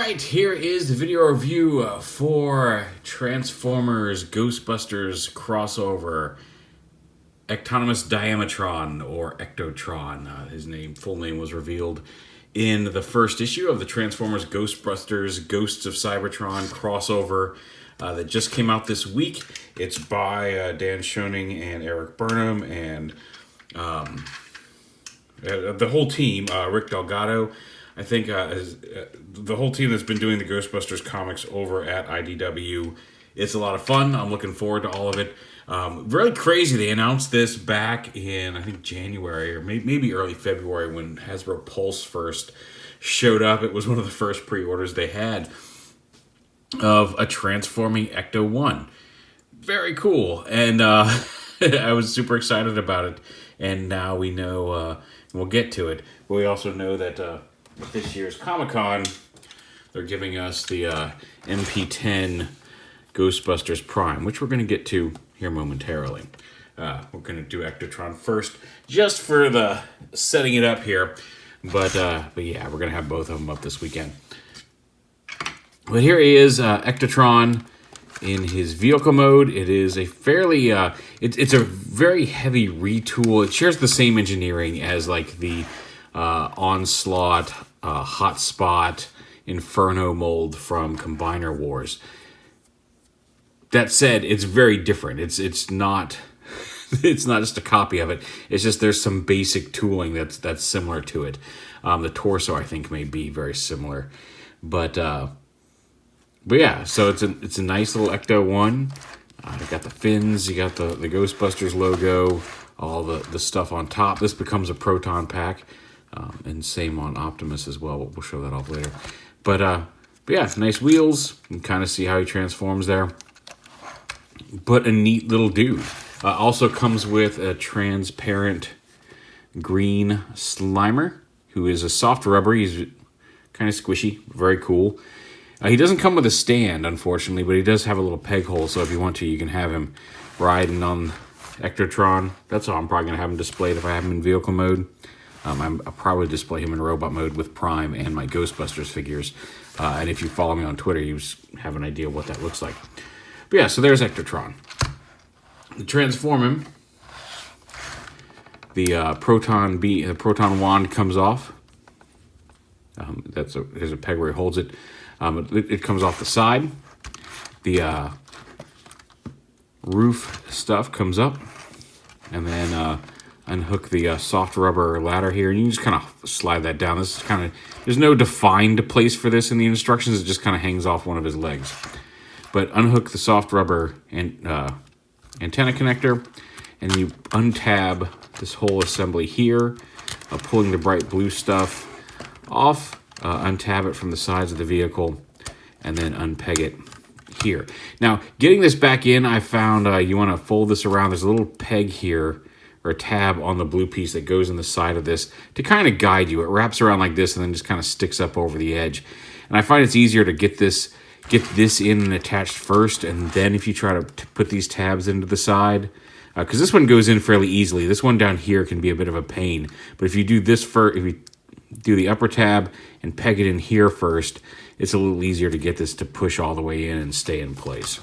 Alright, here is the video review for Transformers Ghostbusters crossover Ectonomus Diametron or Ectotron. His full name was revealed in the first issue of the Transformers Ghostbusters Ghosts of Cybertron crossover that just came out this week. It's by Dan Schoening and Eric Burnham and the whole team, Rick Delgado. I think the whole team that's been doing the Ghostbusters comics over at IDW. It's a lot of fun. I'm looking forward to all of it. Really crazy. They announced this back in, I think, January or maybe early February when Hasbro Pulse first showed up. It was one of the first pre-orders they had of a transforming Ecto-1. Very cool. And I was super excited about it. And now we know, we'll get to it. But we also know that this year's Comic-Con, they're giving us the MP10 Ghostbusters Prime, which we're going to get to here momentarily. We're going to do Ectotron first, just for the setting it up here. But yeah, we're going to have both of them up this weekend. But here he is, Ectotron in his vehicle mode. It is a fairly, it's a very heavy retool. It shares the same engineering as like the Onslaught, Hotspot, Inferno mold from Combiner Wars. That said, it's very different. It's not just a copy of it. It's just there's some basic tooling that's similar to it. The torso, I think, may be very similar, but yeah. So it's a nice little Ecto-1. You got the fins, you got the Ghostbusters logo, all the stuff on top. This becomes a Proton Pack. And same on Optimus as well. We'll show that off later. But yeah, nice wheels. You can kind of see how he transforms there. But a neat little dude. Also comes with a transparent green Slimer, who is a soft rubber. He's kind of squishy. Very cool. He doesn't come with a stand, unfortunately, but he does have a little peg hole. So if you want to, you can have him riding on Ectotron. That's all. I'm probably going to have him displayed if I have him in vehicle mode. I'll probably display him in robot mode with Prime and my Ghostbusters figures. And if you follow me on Twitter, you have an idea what that looks like. But yeah, so there's Ectotron. To transform him, the proton wand comes off. There's a peg where he holds it. It comes off the side. The roof stuff comes up, and then unhook the soft rubber ladder here, and you just kind of slide that down. This is kind of, there's no defined place for this in the instructions. It just kind of hangs off one of his legs. But unhook the soft rubber and antenna connector, and you untab this whole assembly here, pulling the bright blue stuff off, untab it from the sides of the vehicle, and then unpeg it here. Now, getting this back in, I found you want to fold this around. There's a little peg here, or a tab on the blue piece that goes in the side of this to kind of guide you. It wraps around like this and then just kind of sticks up over the edge. And I find it's easier to get this in and attached first, and then if you try to put these tabs into the side, because this one goes in fairly easily. This one down here can be a bit of a pain. But if you do this first, if you do the upper tab and peg it in here first, it's a little easier to get this to push all the way in and stay in place.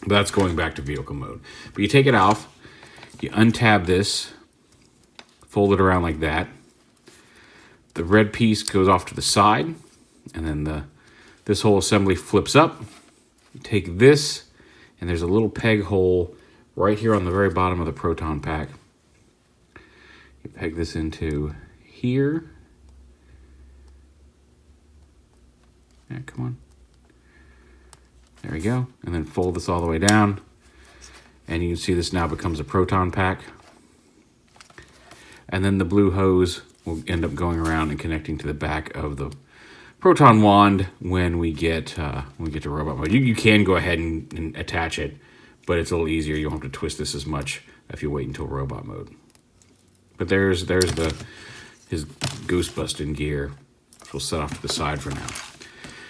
But that's going back to vehicle mode. But you take it off. You untab this, fold it around like that. The red piece goes off to the side, and then this whole assembly flips up. You take this, and there's a little peg hole right here on the very bottom of the Proton Pack. You peg this into here. Yeah, come on. There we go. And then fold this all the way down. And you can see this now becomes a Proton Pack. And then the blue hose will end up going around and connecting to the back of the Proton Wand when we get to robot mode. You can go ahead and attach it, but it's a little easier. You don't have to twist this as much if you wait until robot mode. But there's his Ghostbusting gear, which we'll set off to the side for now.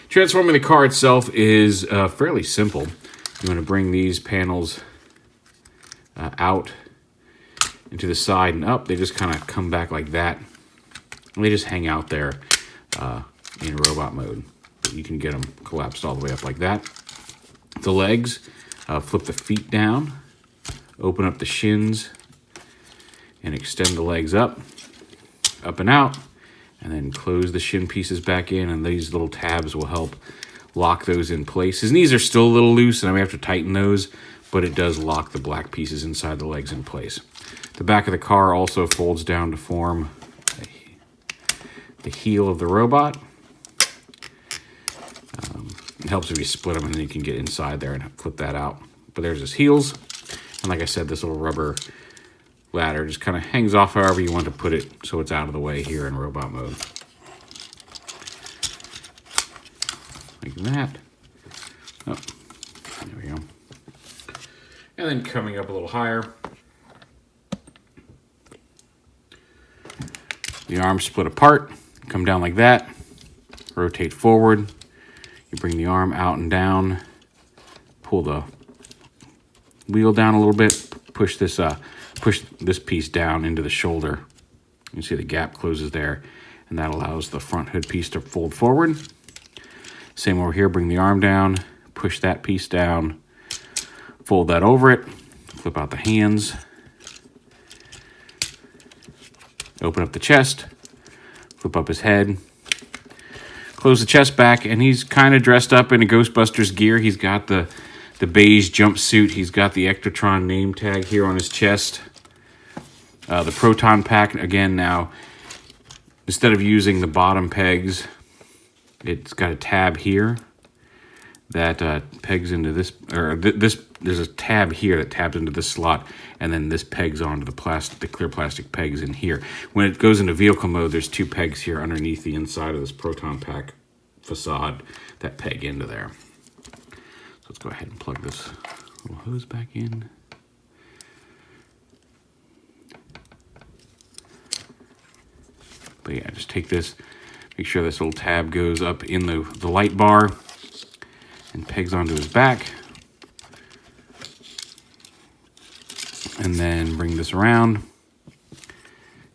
Transforming the car itself is fairly simple. You want to bring these panels out into the side and up. They just kind of come back like that. And they just hang out there in robot mode. but you can get them collapsed all the way up like that. The legs, flip the feet down, open up the shins, and extend the legs up and out, and then close the shin pieces back in, and these little tabs will help lock those in place. His knees are still a little loose, and I may have to tighten those, but it does lock the black pieces inside the legs in place. The back of the car also folds down to form the heel of the robot. It helps if you split them, and then you can get inside there and flip that out. But there's his heels, and like I said, this little rubber ladder just kind of hangs off however you want to put it so it's out of the way here in robot mode. Like that. Oh, there we go. And then coming up a little higher, the arms split apart, come down like that, rotate forward, you bring the arm out and down, pull the wheel down a little bit, push this piece down into the shoulder. You can see the gap closes there, and that allows the front hood piece to fold forward. Same over here, bring the arm down, push that piece down, fold that over it, flip out the hands, open up the chest, flip up his head, close the chest back, and he's kind of dressed up in a Ghostbusters gear. He's got the beige jumpsuit. He's got the ECTOTRON name tag here on his chest. The Proton Pack, again, now, instead of using the bottom pegs, it's got a tab here that pegs into this, or there's a tab here that tabs into this slot, and then this pegs onto the clear plastic pegs in here. When it goes into vehicle mode, there's two pegs here underneath the inside of this Proton Pack facade that peg into there. So let's go ahead and plug this little hose back in. But yeah, just take this, make sure this little tab goes up in the light bar and pegs onto his back. And then bring this around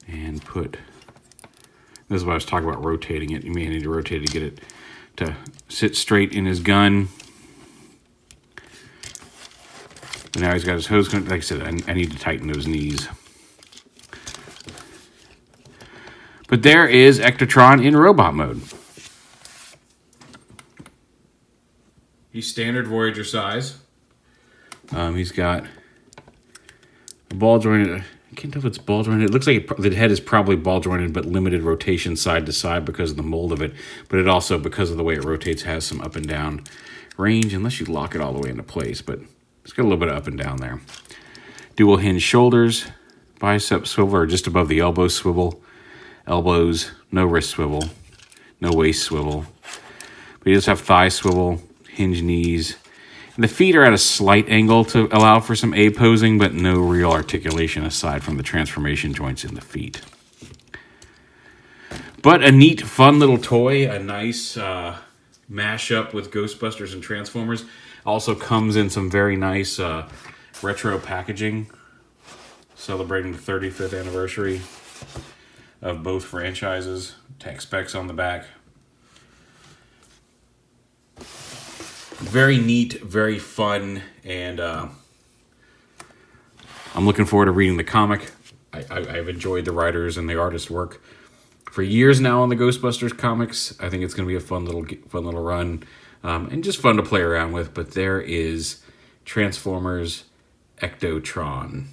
and put, this is what I was talking about, rotating it. You may need to rotate it to get it to sit straight in his gun. But now he's got his hose, like I said, I need to tighten those knees. But there is ECTOTRON in robot mode. He's standard Voyager size. He's got a ball jointed. I can't tell if it's ball jointed. It looks like the head is probably ball jointed, but limited rotation side to side because of the mold of it. But it also, because of the way it rotates, has some up and down range, unless you lock it all the way into place. But it's got a little bit of up and down there. Dual hinge shoulders, bicep swivel, or just above the elbow swivel. Elbows, no wrist swivel, no waist swivel. But you just have thigh swivel, hinge knees. And the feet are at a slight angle to allow for some A-posing, but no real articulation aside from the transformation joints in the feet. But a neat, fun little toy, a nice mashup with Ghostbusters and Transformers. Also comes in some very nice retro packaging, celebrating the 35th anniversary of both franchises. Tech specs on the back. Very neat, very fun, and I'm looking forward to reading the comic. I've enjoyed the writers and the artist work for years now on the Ghostbusters comics. I think it's going to be a fun little run, and just fun to play around with. But there is Transformers ECTOTRON.